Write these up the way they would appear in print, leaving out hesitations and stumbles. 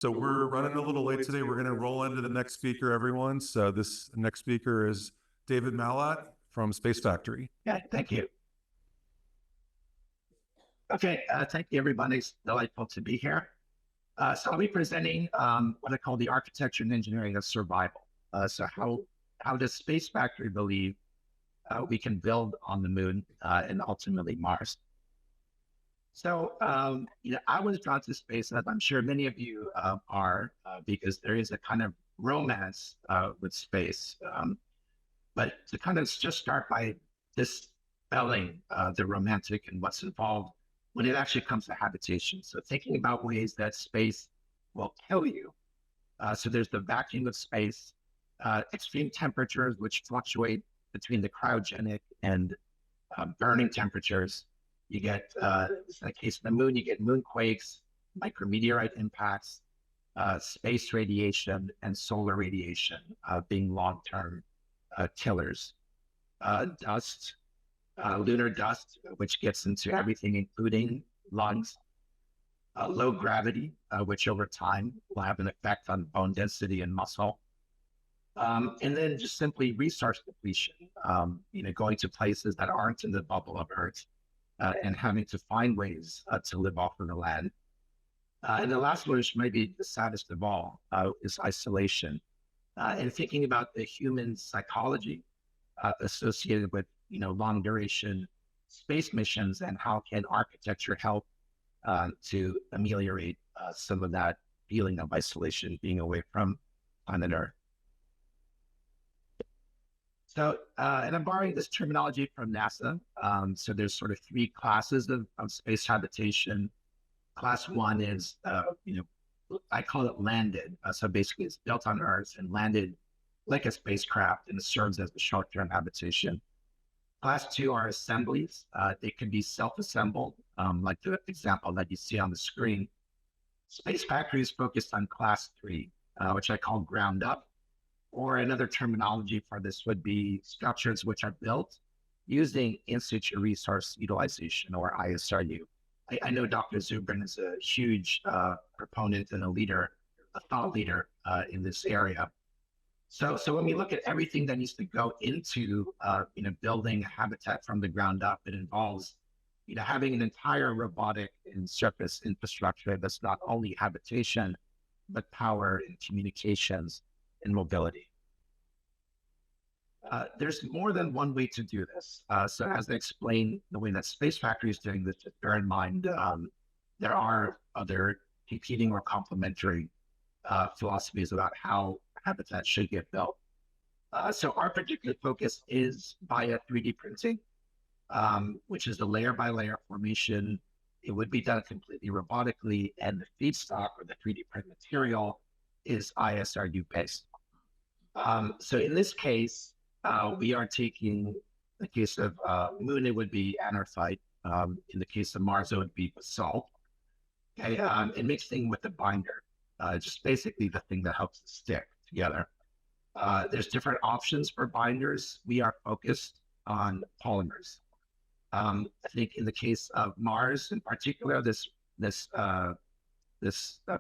So we're running a little late today. We're going to roll into the next speaker, everyone. So this next speaker is David Malott from SpaceFactory. Yeah, thank you. Okay, thank you, everybody. It's delightful to be here. So I'll be presenting what I call the architecture and engineering of survival. So how does SpaceFactory believe we can build on the moon and ultimately Mars? So, I was drawn to space, as I'm sure many of you are, because there is a kind of romance with space. But to kind of just start by dispelling the romantic and what's involved when it actually comes to habitation. So thinking about ways that space will kill you. So there's the vacuum of space, extreme temperatures, which fluctuate between the cryogenic and burning temperatures. You get, in the case of the moon, you get moonquakes, micrometeorite impacts, space radiation, and solar radiation being long-term killers. Dust, lunar dust, which gets into everything, including lungs. Low gravity, which over time will have an effect on bone density and muscle. And then just simply resource depletion, going to places that aren't in the bubble of Earth and having to find ways to live off of the land. And the last one, which might be the saddest of all, is isolation. And thinking about the human psychology associated with, long duration space missions and how can architecture help to ameliorate some of that feeling of isolation, being away from planet Earth. So, and I'm borrowing this terminology from NASA. So there's sort of three classes of space habitation. Class one is, I call it landed. So basically it's built on Earth and landed like a spacecraft, and it serves as a short-term habitation. Class two are assemblies. They can be self-assembled, like the example that you see on the screen. SpaceFactory is focused on class three, which I call ground up, or another terminology for this would be structures which are built using in-situ resource utilization, or ISRU. I know Dr. Zubrin is a huge proponent and a thought leader in this area. So when we look at everything that needs to go into, building a habitat from the ground up, it involves, having an entire robotic and surface infrastructure that's not only habitation, but power and communications and mobility. There's more than one way to do this. So as I explained, the way that SpaceFactory is doing this, just bear in mind, there are other competing or complementary philosophies about how habitat should get built. So our particular focus is via 3D printing, which is a layer by layer formation. It would be done completely robotically, and the feedstock or the 3D print material is ISRU based. So in this case, we are taking, the case of moon, it would be anorthite. In the case of Mars, it would be basalt. Okay, and mixing with the binder, just basically the thing that helps it stick together. There's different options for binders. We are focused on polymers. I think in the case of Mars in particular, this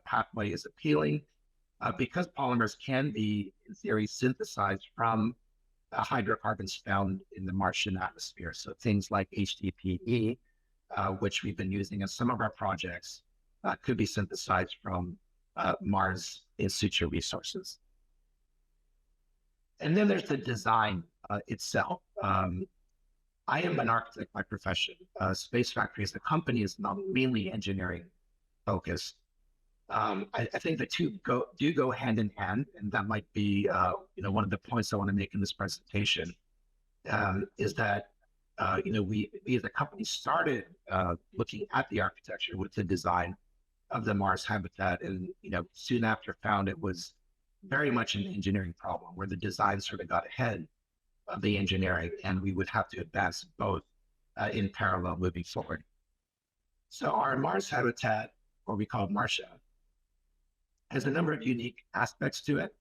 pathway is appealing because polymers can be, in theory, synthesized from hydrocarbons found in the Martian atmosphere. So things like HDPE, which we've been using in some of our projects, could be synthesized from Mars in situ resources. And then there's the design itself. I am an architect by profession. SpaceFactory as a company is not mainly engineering focused. I think the two do go hand in hand, and that might be one of the points I want to make in this presentation. Is that we as a company started looking at the architecture with the design of the Mars habitat, and soon after found it was very much an engineering problem where the design sort of got ahead of the engineering, and we would have to advance both in parallel moving forward. So our Mars habitat, or we call it Martia, has a number of unique aspects to it.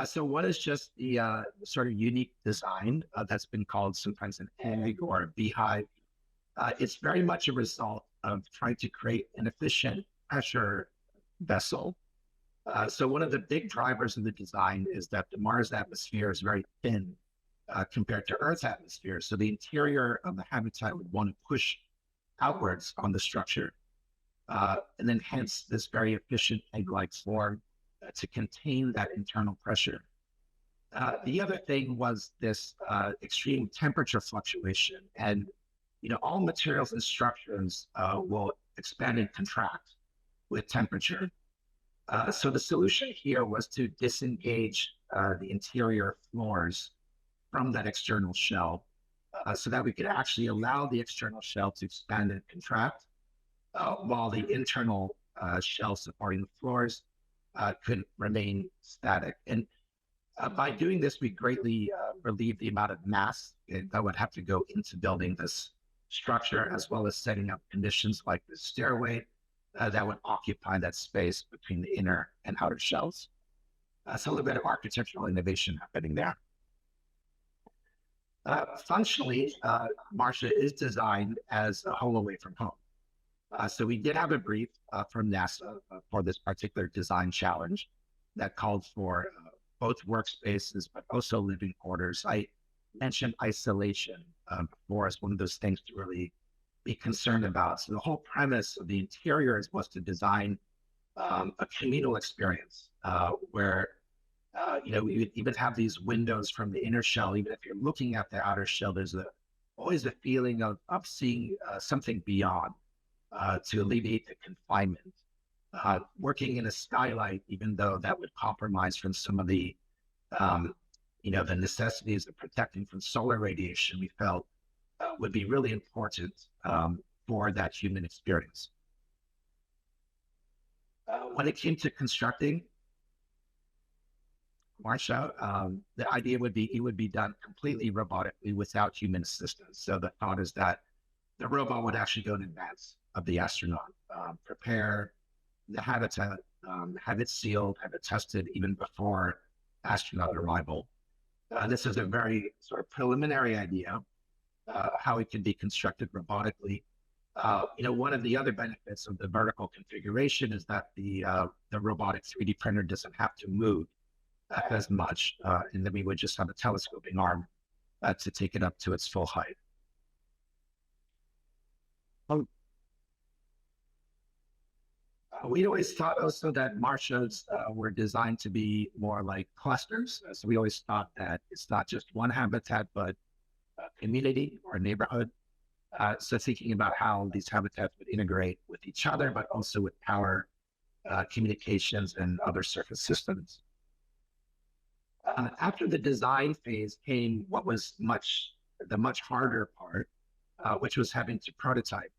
So one is just the sort of unique design that's been called sometimes an egg or a beehive. It's very much a result of trying to create an efficient pressure vessel So one of the big drivers of the design is that the Mars atmosphere is very thin compared to Earth's atmosphere. So the interior of the habitat would want to push outwards on the structure. And then hence this very efficient egg-like form to contain that internal pressure. The other thing was this extreme temperature fluctuation. And, all materials and structures will expand and contract with temperature. So the solution here was to disengage the interior floors from that external shell so that we could actually allow the external shell to expand and contract while the internal shell supporting the floors could remain static. And by doing this, we greatly relieve the amount of mass that would have to go into building this structure, as well as setting up conditions like the stairway that would occupy that space between the inner and outer shells. So a little bit of architectural innovation happening there. Functionally, Marcia is designed as a home away from home. So we did have a brief from NASA for this particular design challenge that called for both workspaces, but also living quarters. I mentioned isolation before as one of those things to really be concerned about. So the whole premise of the interior was to design a communal experience where we would even have these windows from the inner shell. Even if you're looking at the outer shell, there's always a feeling of seeing something beyond to alleviate the confinement. Working in a skylight, even though that would compromise from some of the the necessities of protecting from solar radiation, we felt would be really important for that human experience. When it came to constructing Marcia, the idea would be it would be done completely robotically without human assistance. So the thought is that the robot would actually go in advance of the astronaut, prepare the habitat, have it sealed, have it tested even before astronaut arrival. This is a very sort of preliminary idea how it can be constructed robotically. One of the other benefits of the vertical configuration is that the robotic 3D printer doesn't have to move as much, and then we would just have a telescoping arm to take it up to its full height. We always thought also that Martias were designed to be more like clusters. So we always thought that it's not just one habitat, but a community or a neighborhood. So thinking about how these habitats would integrate with each other, but also with power, communications, and other surface systems. After the design phase came what was the much harder part, which was having to prototype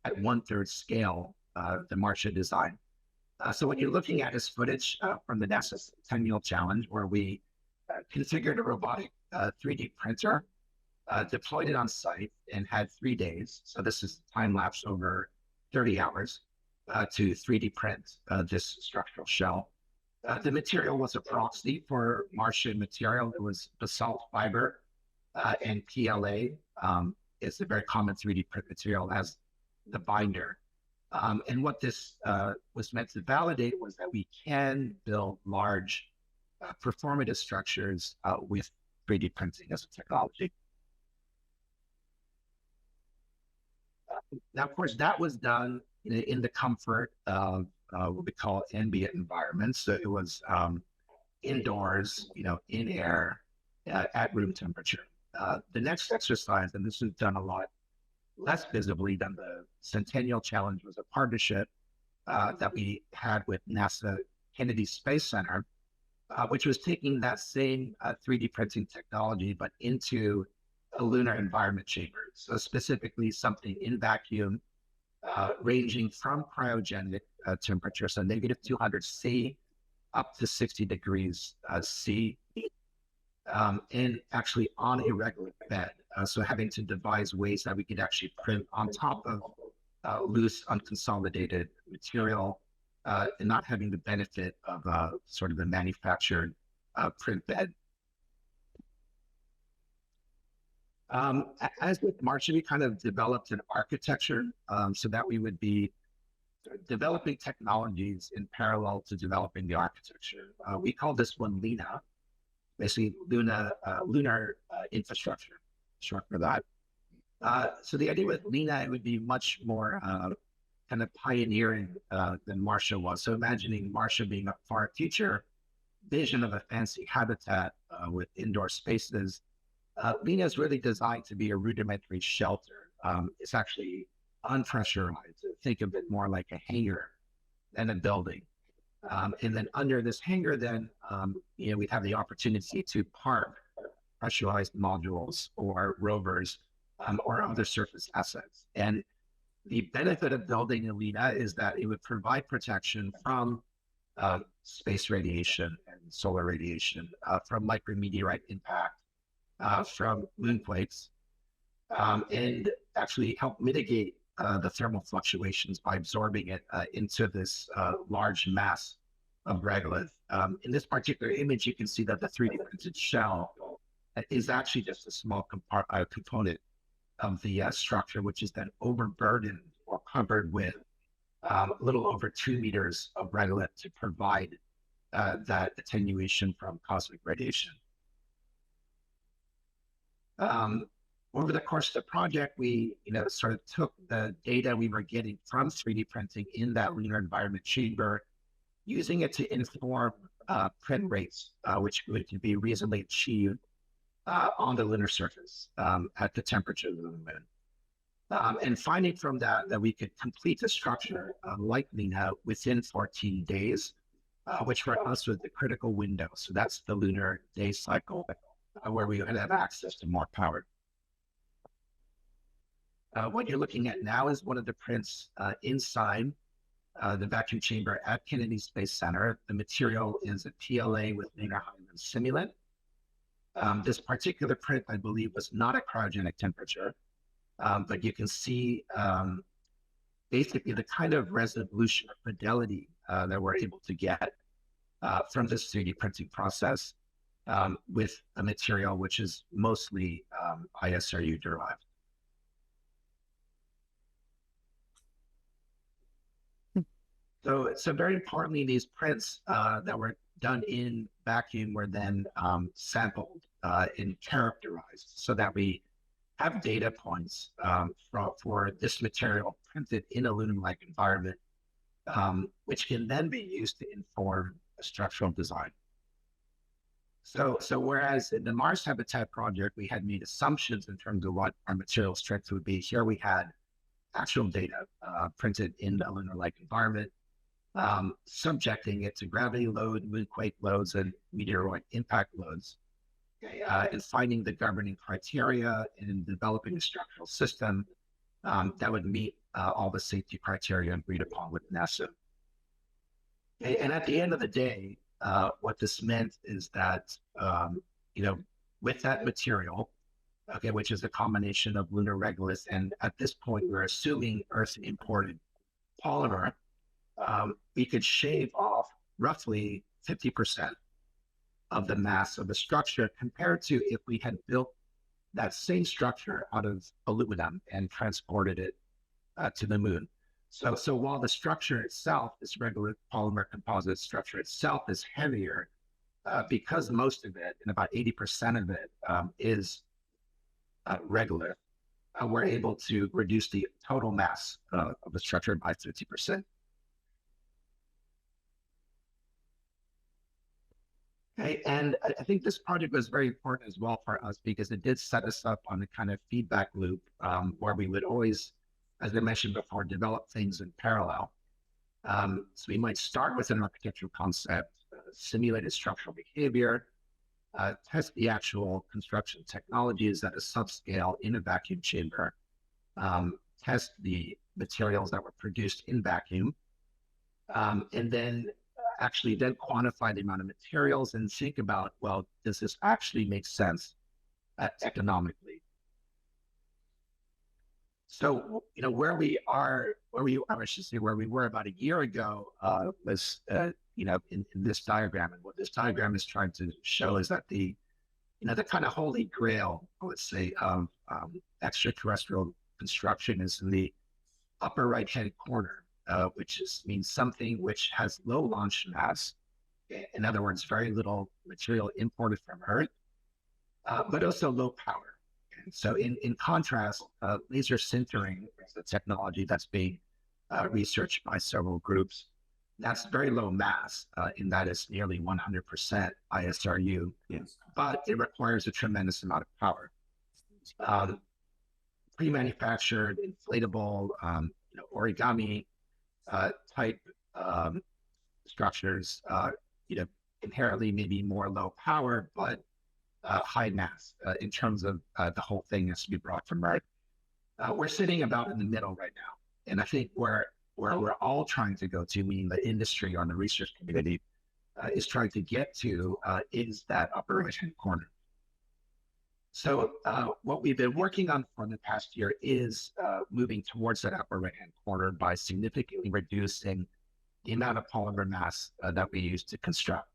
at 1/3 scale the Marcia design. So what you're looking at is footage from the NASA Centennial Challenge, where we configured a robotic 3D printer, deployed it on site, and had 3 days. So this is time lapse over 30 hours to 3D print this structural shell. The material was a proxy for Martian material. It was basalt fiber and PLA. It's a very common 3D print material as the binder. And what this was meant to validate was that we can build large performative structures with 3D printing as a technology. Now, of course, that was done in the comfort of what we call ambient environments. So it was indoors, in air, at room temperature. The next exercise, and this was done a lot less visibly than the Centennial Challenge, was a partnership that we had with NASA Kennedy Space Center, which was taking that same 3D printing technology, but into a lunar environment chamber. So specifically something in vacuum, ranging from cryogenic temperature, so -200 C up to 60 degrees C, and actually on a regular bed. So having to devise ways that we could actually print on top of loose, unconsolidated material, and not having the benefit of sort of the manufactured print bed. As with Marcia, we kind of developed an architecture so that we would be developing technologies in parallel to developing the architecture. We call this one LINA, basically lunar infrastructure, short for that. So the idea with LINA, it would be much more kind of pioneering than Martia was. So imagining Martia being a far future vision of a fancy habitat with indoor spaces, LINA is really designed to be a rudimentary shelter. It's actually unpressurized. Think of it more like a hangar than a building. And then under this hangar, then we'd have the opportunity to park pressurized modules or rovers or other surface assets. And the benefit of building a LINA is that it would provide protection from space radiation and solar radiation, from micrometeorite impact, from moonquakes, and actually help mitigate the thermal fluctuations by absorbing it into this large mass of regolith. In this particular image, you can see that the 3D printed shell is actually just a small component of the structure, which is then overburdened or covered with a little over 2 meters of regolith to provide that attenuation from cosmic radiation. Over the course of the project, we sort of took the data we were getting from 3D printing in that lunar environment chamber, using it to inform print rates, which would be reasonably achieved on the lunar surface at the temperature of the moon. And finding from that we could complete the structure like LINA within 14 days, which for us was the critical window. So that's the lunar day cycle where we would have access to more power. What you're looking at now is one of the prints inside the vacuum chamber at Kennedy Space Center. The material is a PLA with lunar Hyman simulant. This particular print, I believe, was not at cryogenic temperature, but you can see basically the kind of resolution or fidelity that we're able to get from this 3D printing process with a material which is mostly ISRU derived. So very importantly, these prints that were done in vacuum were then sampled and characterized so that we have data points for this material printed in a lunar-like environment, which can then be used to inform a structural design. So whereas in the Mars Habitat project, we had made assumptions in terms of what our material strength would be, here we had actual data printed in a lunar-like environment, subjecting it to gravity load, moonquake loads, and meteoroid impact loads, and finding the governing criteria and developing a structural system that would meet all the safety criteria agreed upon with NASA. And at the end of the day, what this meant is that, with that material, which is a combination of lunar regolith, and at this point, we're assuming Earth imported polymer, we could shave off roughly 50% of the mass of the structure compared to if we had built that same structure out of aluminum and transported it to the moon. So while the structure itself, this regolith polymer composite structure itself is heavier, because most of it, and about 80% of it, is regolith, we're able to reduce the total mass of the structure by 50%. Okay, and I think this project was very important as well for us because it did set us up on a kind of feedback loop where we would always, as I mentioned before, develop things in parallel. So we might start with an architectural concept, simulated structural behavior, test the actual construction technologies at a subscale in a vacuum chamber, test the materials that were produced in vacuum, and then actually then quantify the amount of materials and think about, well, does this actually make sense economically? So, where we were about a year ago was, in this diagram. And what this diagram is trying to show is that the kind of holy grail, let's say, of extraterrestrial construction is in the upper right-hand corner. means something which has low launch mass. In other words, very little material imported from Earth, but also low power. And so in contrast, laser sintering is a technology that's being researched by several groups. That's very low mass, in that it's nearly 100% ISRU, Yes. but it requires a tremendous amount of power. Pre-manufactured, inflatable, origami type structures, inherently maybe more low power, but high mass in terms of the whole thing has to be brought from Earth. We're sitting about in the middle right now. And I think where we're all trying to go to, meaning the industry or the research community, is trying to get to is that upper right-hand corner. So what we've been working on for the past year is moving towards that upper right-hand corner by significantly reducing the amount of polymer mass that we use to construct,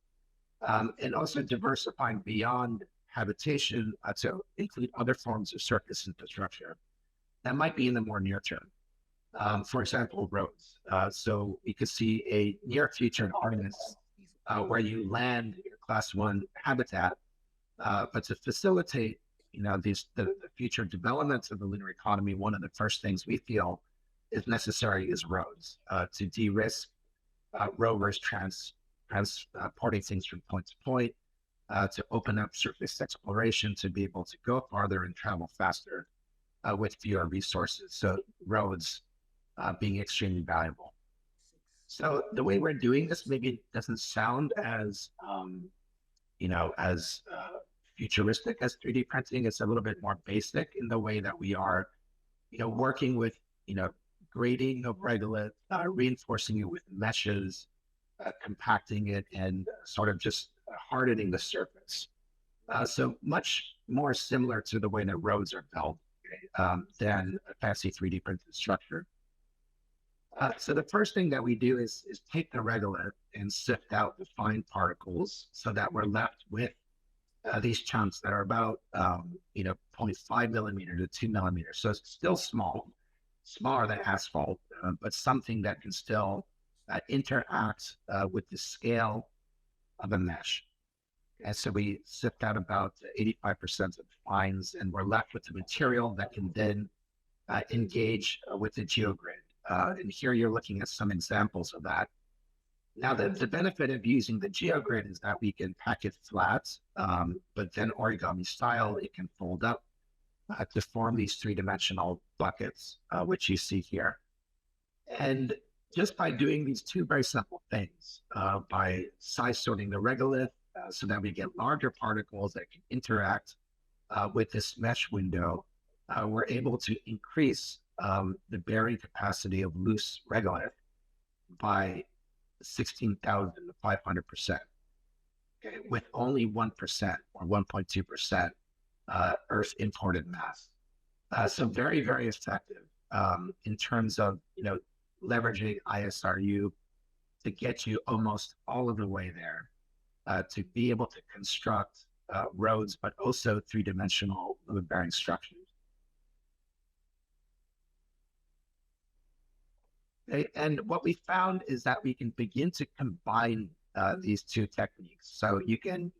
and also diversifying beyond habitation to include other forms of surface infrastructure that might be in the more near term. For example, roads. So we could see a near future in Artemis where you land your class 1 habitat, but to facilitate the future developments of the lunar economy, one of the first things we feel is necessary is roads to de-risk rovers transporting things from point to point, to open up surface exploration, to be able to go farther and travel faster with fewer resources. So roads being extremely valuable. So the way we're doing this maybe doesn't sound as futuristic as 3D printing. It's a little bit more basic in the way that we are, working with, grading of regolith, reinforcing it with meshes, compacting it, and sort of just hardening the surface. So much more similar to the way that roads are built than a fancy 3D printed structure. So the first thing that we do is take the regolith and sift out the fine particles so that we're left with these chunks that are about 0.5 millimeter to 2 millimeters. So it's still small, smaller than asphalt, but something that can still interact with the scale of a mesh. And so we sift out about 85% of the fines, and we're left with the material that can then engage with the geogrid. And here you're looking at some examples of that. Now, the benefit of using the geogrid is that we can pack it flat, but then origami style, it can fold up to form these three-dimensional buckets, which you see here. And just by doing these two very simple things, by size sorting the regolith so that we get larger particles that can interact with this mesh window, we're able to increase the bearing capacity of loose regolith by 16,500%, okay, with only 1% or 1.2% Earth imported mass. So very, very effective in terms of leveraging ISRU to get you almost all of the way there to be able to construct roads, but also three-dimensional load-bearing structures. Okay, and what we found is that we can begin to combine these two techniques. So you can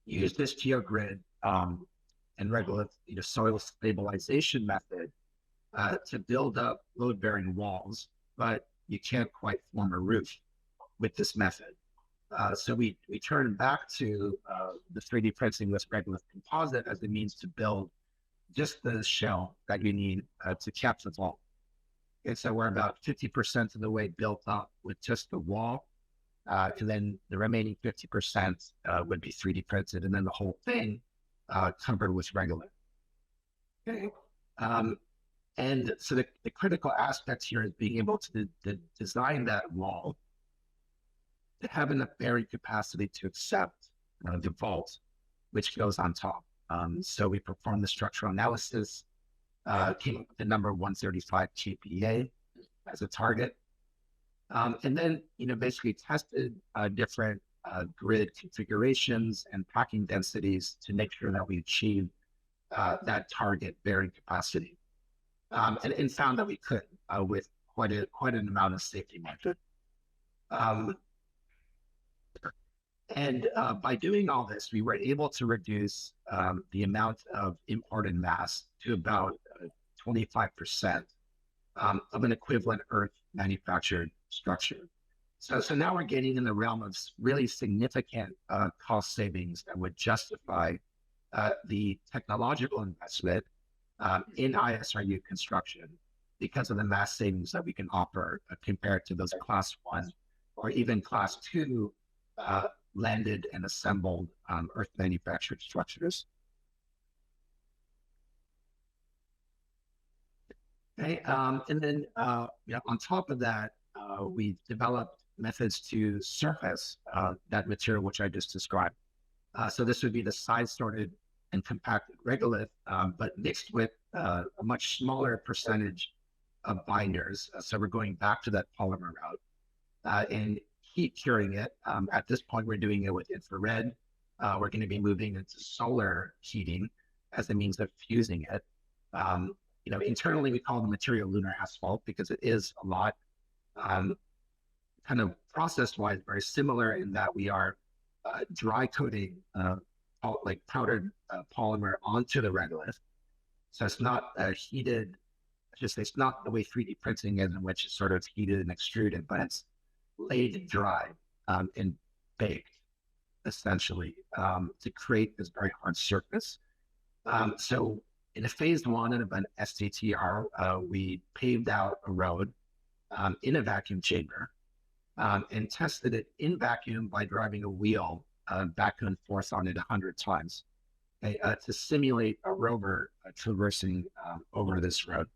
use this geogrid and regolith soil stabilization method to build up load-bearing walls, but you can't quite form a roof with this method. So we turn back to the 3D printing with regolith composite as a means to build just the shell that you need to cap the vault. Okay, so we're about 50% of the way built up with just the wall, and then the remaining 50% would be 3D printed, and then the whole thing covered with regolith. Okay. And so the critical aspect here is being able to design that wall to have enough bearing capacity to accept the vault, which goes on top. So we performed the structural analysis, came up with the number 135 kPa as a target, and then basically tested different grid configurations and packing densities to make sure that we achieve that target bearing capacity, and found that we could with quite an amount of safety margin. By doing all this, we were able to reduce the amount of imported mass to about 25% of an equivalent Earth manufactured structure. So now we're getting in the realm of really significant cost savings that would justify the technological investment in ISRU construction because of the mass savings that we can offer compared to those class 1 or even class 2 landed and assembled Earth manufactured structures. Okay, and then on top of that, we've developed methods to surface that material which I just described. So this would be the side-sorted and compacted regolith, but mixed with a much smaller percentage of binders. So we're going back to that polymer route and heat curing it. At this point, we're doing it with infrared. We're going to be moving into solar heating as a means of fusing it. Internally, we call the material lunar asphalt because it is a lot kind of process-wise very similar in that we are dry coating like powdered polymer onto the regolith. So it's not heated, it's not the way 3D printing is, in which it's sort of heated and extruded, but it's laid dry and baked essentially to create this very hard surface. So in a phase 1 of an STTR, we paved out a road in a vacuum chamber and tested it in vacuum by driving a wheel back and forth on it 100 times to simulate a rover traversing over this road.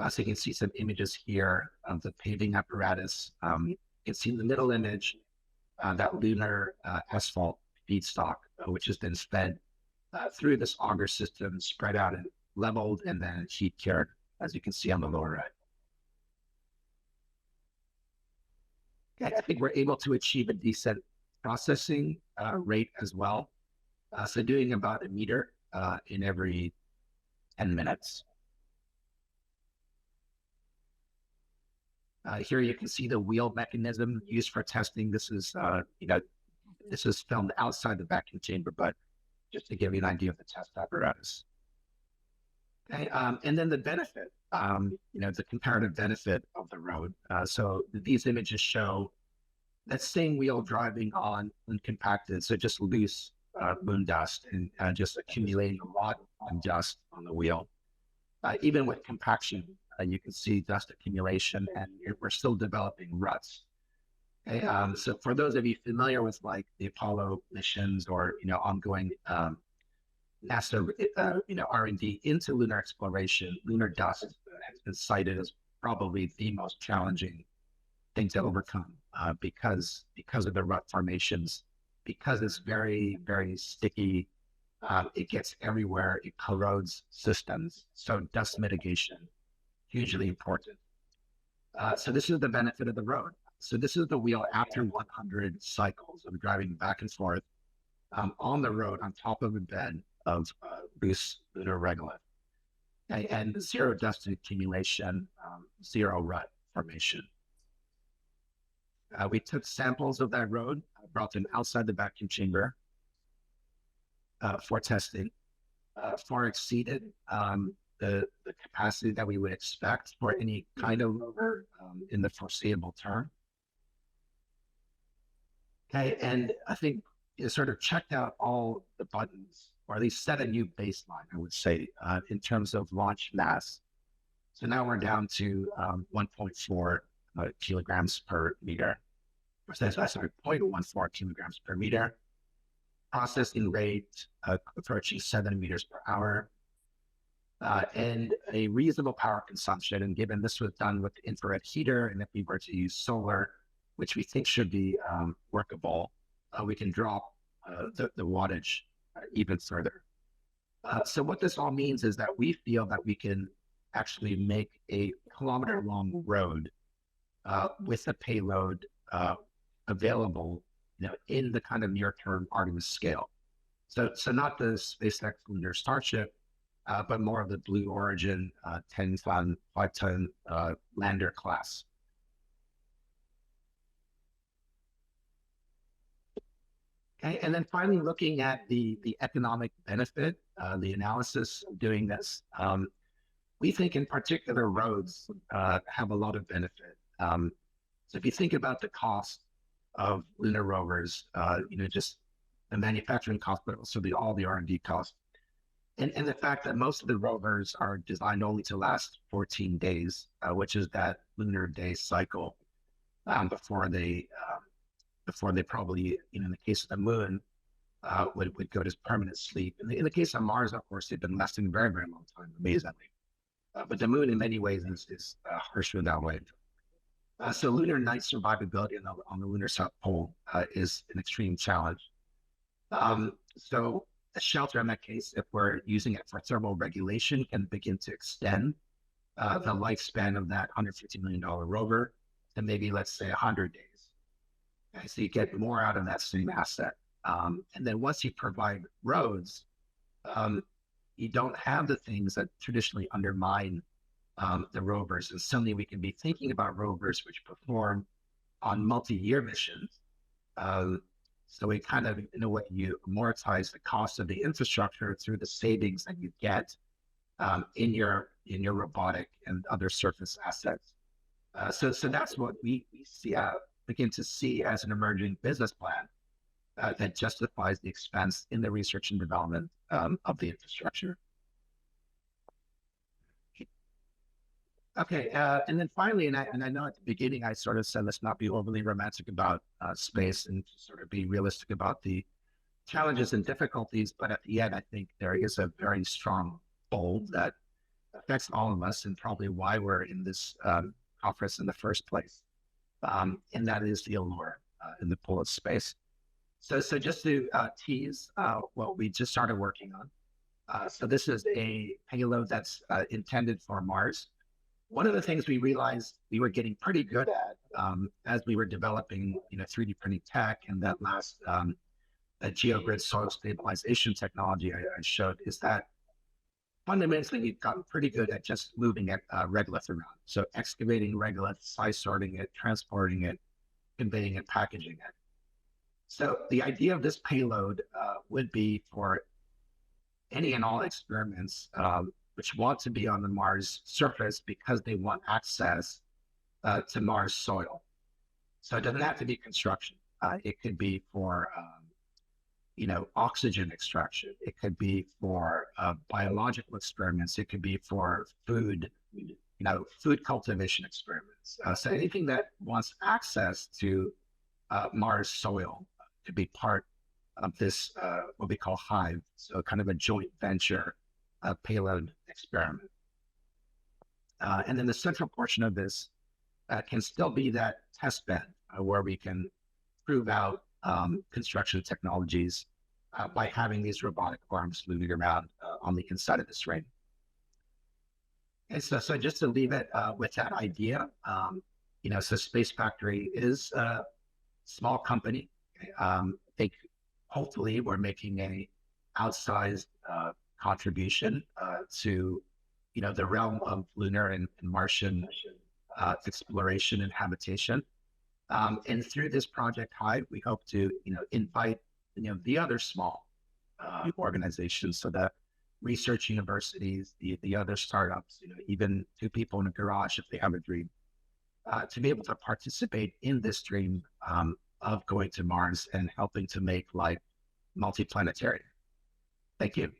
So you can see some images here of the paving apparatus. You can see in the middle image that lunar asphalt feedstock, which has been fed through this auger system, spread out and leveled, and then heat cured, as you can see on the lower right. Okay, I think we're able to achieve a decent processing rate as well. So doing about 1 meter in every 10 minutes. Here you can see the wheel mechanism used for testing. This is, this is filmed outside the vacuum chamber, but just to give you an idea of the test apparatus. Okay, and then the benefit, the comparative benefit of the road. So these images show that same wheel driving on uncompacted, so just loose moon dust and just accumulating a lot of dust on the wheel. Even with compaction, you can see dust accumulation, and we're still developing ruts. Okay, so for those of you familiar with like the Apollo missions or ongoing NASA R&D into lunar exploration, lunar dust has been cited as probably the most challenging thing to overcome because of the rut formations, because it's very, very sticky. It gets everywhere. It corrodes systems. So dust mitigation, hugely important. So this is the benefit of the road. So this is the wheel after 100 cycles of driving back and forth on the road on top of a bed of loose lunar regolith. Okay, and zero dust accumulation, zero rut formation. We took samples of that road, brought them outside the vacuum chamber for testing, far exceeded the capacity that we would expect for any kind of rover in the foreseeable term. Okay, and I think it sort of checked out all the buttons, or at least set a new baseline, I would say, in terms of launch mass. So now we're down to 1.4 kilograms per meter. Sorry, 0.14 kilograms per meter. Processing rate approaching 7 meters per hour. And a reasonable power consumption. And given this was done with the infrared heater, and if we were to use solar, which we think should be workable, we can drop the wattage even further. So what this all means is that we feel that we can actually make a kilometer-long road with a payload available, in the kind of near-term Artemis scale. So not the SpaceX Lunar Starship, but more of the Blue Origin 10-ton, 5-ton lander class. Okay, and then finally looking at the economic benefit, the analysis of doing this. We think in particular roads have a lot of benefit. So if you think about the cost of lunar rovers, just the manufacturing cost, but also all the R&D costs, and the fact that most of the rovers are designed only to last 14 days, which is that lunar day cycle, before they probably, in the case of the moon, would go to permanent sleep. In the case of Mars, of course, they've been lasting a very, very long time, amazingly. But the moon, in many ways, is harsher that way. So lunar night survivability on the lunar South Pole is an extreme challenge. So a shelter in that case, if we're using it for thermal regulation, can begin to extend the lifespan of that $150 million rover to maybe, let's say, 100 days. Okay, so you get more out of that same asset. And then once you provide roads, you don't have the things that traditionally undermine the rovers. And suddenly we can be thinking about rovers which perform on multi-year missions. So we kind of, in a way, you amortize the cost of the infrastructure through the savings that you get in your robotic and other surface assets. So that's what we see, begin to see as an emerging business plan that justifies the expense in the research and development of the infrastructure. Okay, and then finally, and I know at the beginning I sort of said let's not be overly romantic about space and sort of be realistic about the challenges and difficulties, but at the end I think there is a very strong pull that affects all of us and probably why we're in this conference in the first place, and that is the allure and the pull of space. So just to tease what we just started working on. So this is a payload that's intended for Mars. One of the things we realized we were getting pretty good at as we were developing, 3D printing tech and that last geogrid soil stabilization technology I showed is that fundamentally we've gotten pretty good at just moving regolith around. So excavating regolith, size sorting it, transporting it, conveying it, packaging it. So the idea of this payload would be for any and all experiments which want to be on the Mars surface because they want access to Mars soil. So it doesn't have to be construction. It could be for, oxygen extraction. It could be for biological experiments. It could be for food, food cultivation experiments. So anything that wants access to Mars soil to be part of this, what we call hive. So kind of a joint venture payload experiment. And then the central portion of this can still be that test bed where we can prove out construction technologies by having these robotic arms moving around on the inside of this ring. And so just to leave it with that idea, so Space Factory is a small company. I think hopefully we're making a outsized contribution to the realm of lunar and Martian exploration and habitation. And through this project Hive, we hope to invite the other small organizations, so the research universities, the other startups, even 2 people in a garage if they have a dream, to be able to participate in this dream of going to Mars and helping to make life multiplanetary. Thank you.